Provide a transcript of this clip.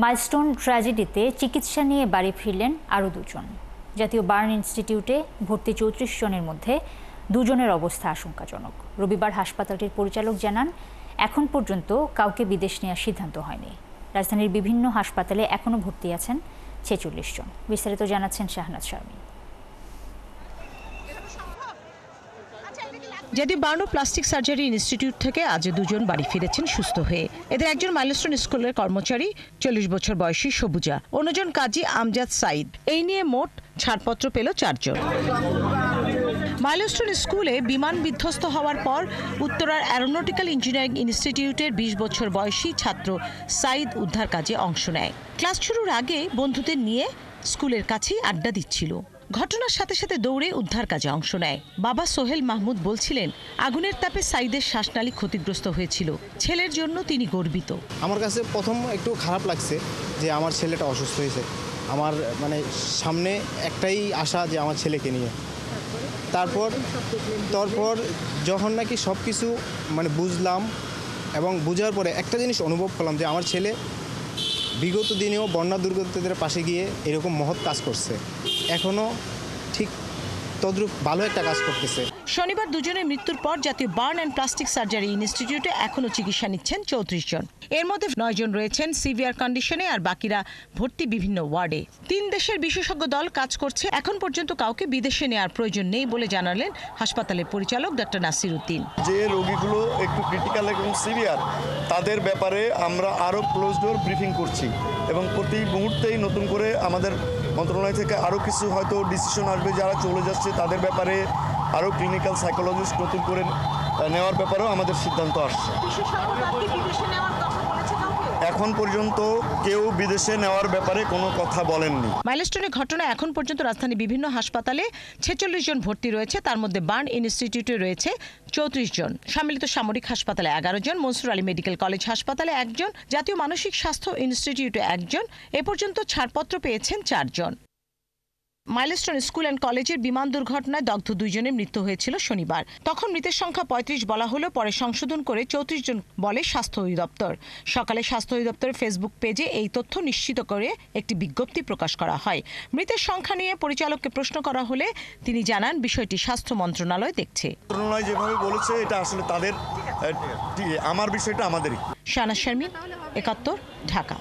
Milestone ট্র্যাজেডিতে চিকিৎসা নিয়ে বাড়ি ফিরলেন আরও দুজন। জাতীয় বার্ন ইনস্টিটিউটে ভর্তি ৩৪ জনের মধ্যে দুজনের অবস্থা আশঙ্কাজনক। রবিবার হাসপাতালটির পরিচালক জানান, এখন পর্যন্ত কাউকে বিদেশ নেওয়ার সিদ্ধান্ত হয়নি। রাজধানীর বিভিন্ন হাসপাতালে এখনও ভর্তি আছেন ৪৬ জন। বিস্তারিত জানাচ্ছেন শাহনাজ শারমিন। জাতীয় বার্ন ও প্লাস্টিক সার্জারি ইনস্টিটিউট থেকে আজ দুজন বাড়ি ফিরেছেন সুস্থ হয়ে। এদের একজন মাইলস্টোন স্কুলের কর্মচারী ৪০ বছর বয়সী সবুজা, অন্যজন কাজী আমজাদ সাইদ। এই নিয়ে মোট ছাড়পত্র পেল ৪ জন। মাইলস্টোন স্কুলে বিমান বিধ্বস্ত হওয়ার পর উত্তরার অ্যারোনটিক্যাল ইঞ্জিনিয়ারিং ইনস্টিটিউটের ২০ বছর বয়সী ছাত্র সাইদ উদ্ধার কাজে অংশ নেয়। ক্লাস শুরুর আগে বন্ধুদের নিয়ে স্কুলের কাছেই আড্ডা দিচ্ছিল। ঘটনার সাথে সাথে দৌড়ে উদ্ধার কাজে অংশ নেয়। বাবা সোহেল মাহমুদ বলছিলেন, আগুনের তাপে সাইদের শ্বাসনালী ক্ষতিগ্রস্ত হয়েছিল। ছেলের জন্য তিনি গর্বিত। আমার কাছে প্রথম একটু খারাপ লাগছে যে আমার ছেলেটা অসুস্থ হয়েছে। আমার সামনে একটাই আশা যে আমার ছেলেকে নিয়ে। তারপর যখন নাকি সব কিছু বুঝলাম এবং বুঝার পরে একটা জিনিস অনুভব করলাম যে আমার ছেলে বিগত দিনেও বন্যা দুর্গতদের পাশে গিয়ে এরকম মহৎ কাজ করছে, এখনও ঠিক তদ্রুপ ভালো একটা কাজ করতেছে। শনিবার দুজনের মৃত্যুর পর জাতীয় বার্ন অ্যান্ড প্লাস্টিক সার্জারি ইনস্টিটিউটে এখনও চিকিৎসা নিচ্ছেন ৩৪ জন। এর মধ্যে ৯ জন রয়েছেন সিভিয়ার কন্ডিশনে, আর বাকিরা ভর্তি বিভিন্ন ওয়ার্ডে। ৩ দেশের বিশেষজ্ঞ দল কাজ করছে। এখন পর্যন্ত কাউকে বিদেশে নেওয়ার প্রয়োজন নেই বলে জানালেন হাসপাতালের পরিচালক ডক্টর নাসির উদ্দিন। যে রোগীগুলো একটু ক্রিটিক্যাল এবং সিভিয়ার, তাদের ব্যাপারে আমরা আরও ক্লোজ ডোর ব্রিফিং করছি এবং প্রতি মুহূর্তেই নতুন করে আমাদের মন্ত্রণালয় থেকে আরও কিছু হয়তো ডিসিশন আসবে। যারা চলে যাচ্ছে তাদের ব্যাপারে আরও ক্লিনিক্যাল সাইকোলজিস্ট নতুন করে নেওয়ার ব্যাপারেও আমাদের সিদ্ধান্ত আসছে। এখন পর্যন্ত কেউ বিদেশে নেওয়ার ব্যাপারে কোনো কথা বলেননি। মাইলস্টোনের ঘটনা এখন পর্যন্ত রাজধানীর বিভিন্ন হাসপাতালে ৪৬ জন ভর্তি রয়েছে। তার মধ্যে বার্ন ইনস্টিটিউটে রয়েছে ৩৪ জন, সম্মিলিত সামরিক হাসপাতালে ১১ জন, মনসুর আলী মেডিকেল কলেজ হাসপাতালে ১ জন, জাতীয় মানসিক স্বাস্থ্য ইনস্টিটিউটে ১ জন। এ পর্যন্ত ছাড়পত্র পেয়েছেন ৪ জন। মাইলস্টোন স্কুল অ্যান্ড কলেজের বিমান দুর্ঘটনায় দগ্ধ ২ জনের মৃত্যু হয়েছিল শনিবার। তখন মৃতের সংখ্যা ৩৫ বলা হলেও পরে সংশোধন করে ৩৪ জন বলে স্বাস্থ্য অধিদপ্তর। সকালে স্বাস্থ্য অধিদপ্তরের ফেসবুক পেজে এই তথ্য নিশ্চিত করে একটি বিজ্ঞপ্তি প্রকাশ করা হয়। মৃতের সংখ্যা নিয়ে পরিচালককে প্রশ্ন করা হলে তিনি জানান, বিষয়টি স্বাস্থ্য মন্ত্রণালয় দেখছে। মন্ত্রণালয় যেভাবে বলেছে এটা আসলে তাদের, আমার বিষয়টা আমাদেরই। শাহনাজ শারমিন, ৭১, ঢাকা।